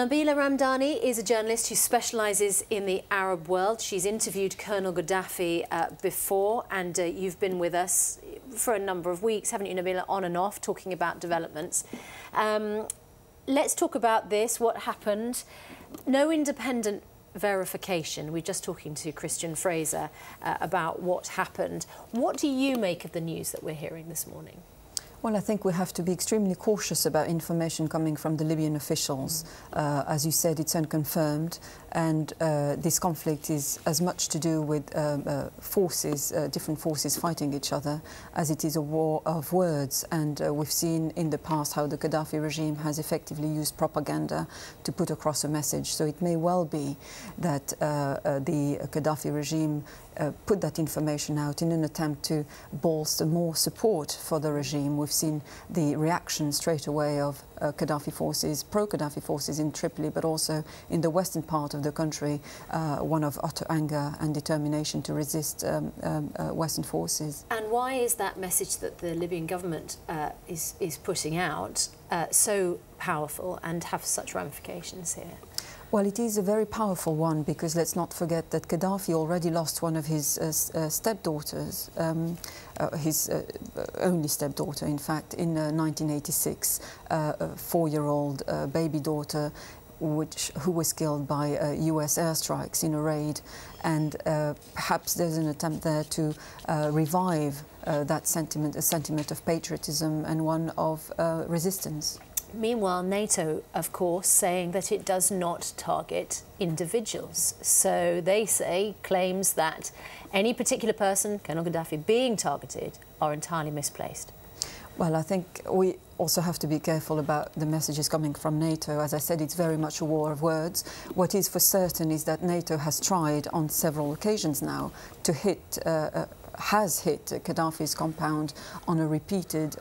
Nabila Ramdani is a journalist who specialises in the Arab world. She's interviewed Colonel Gaddafi before, and you've been with us for a number of weeks, haven't you, Nabila, on and off, talking about developments. Let's talk about this, what happened. No independent verification. We're just talking to Christian Fraser about what happened. What do you make of the news that we're hearing this morning? Well, I think we have to be extremely cautious about information coming from the Libyan officials. As you said, it's unconfirmed, and this conflict is as much to do with different forces fighting each other, as it is a war of words. And we've seen in the past how the Gaddafi regime has effectively used propaganda to put across a message. So it may well be that the Gaddafi regime put that information out in an attempt to bolster more support for the regime. We've seen the reaction straight away of Gaddafi forces, pro-Gaddafi forces in Tripoli, but also in the western part of the country, one of utter anger and determination to resist Western forces. And why is that message that the Libyan government is putting out so powerful and have such ramifications here? Well, it is a very powerful one, because let's not forget that Gaddafi already lost one of his stepdaughters, his only stepdaughter, in fact, in 1986, a 4-year-old baby daughter, who was killed by US airstrikes in a raid. And perhaps there's an attempt there to revive that sentiment, a sentiment of patriotism and one of resistance. Meanwhile, NATO, of course, saying that it does not target individuals. So they say claims that any particular person, Colonel Gaddafi, being targeted are entirely misplaced. Well, I think we also have to be careful about the messages coming from NATO. As I said, it's very much a war of words. What is for certain is that NATO has tried on several occasions now to has hit Gaddafi's compound on repeated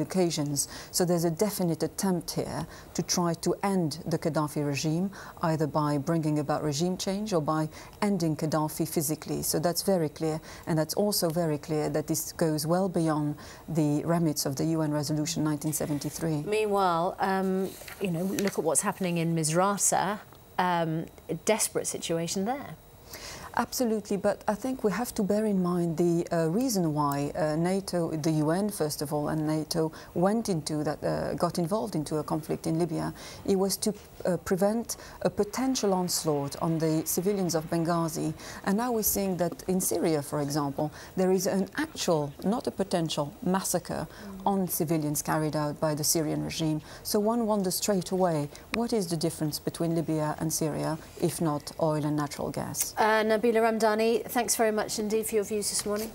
occasions. So there's a definite attempt here to try to end the Gaddafi regime, either by bringing about regime change or by ending Gaddafi physically. So that's very clear, and that's also very clear that this goes well beyond the remits of the UN Resolution 1973. Meanwhile, you know, look at what's happening in Misrata, a desperate situation there. Absolutely, but I think we have to bear in mind the reason why NATO, the UN first of all, and NATO got involved into a conflict in Libya. It was to prevent a potential onslaught on the civilians of Benghazi. And now we're seeing that in Syria, for example, there is an actual, not a potential, massacre on civilians carried out by the Syrian regime. So one wonders straight away, what is the difference between Libya and Syria, if not oil and natural gas? Nabila Ramdani, thanks very much indeed for your views this morning.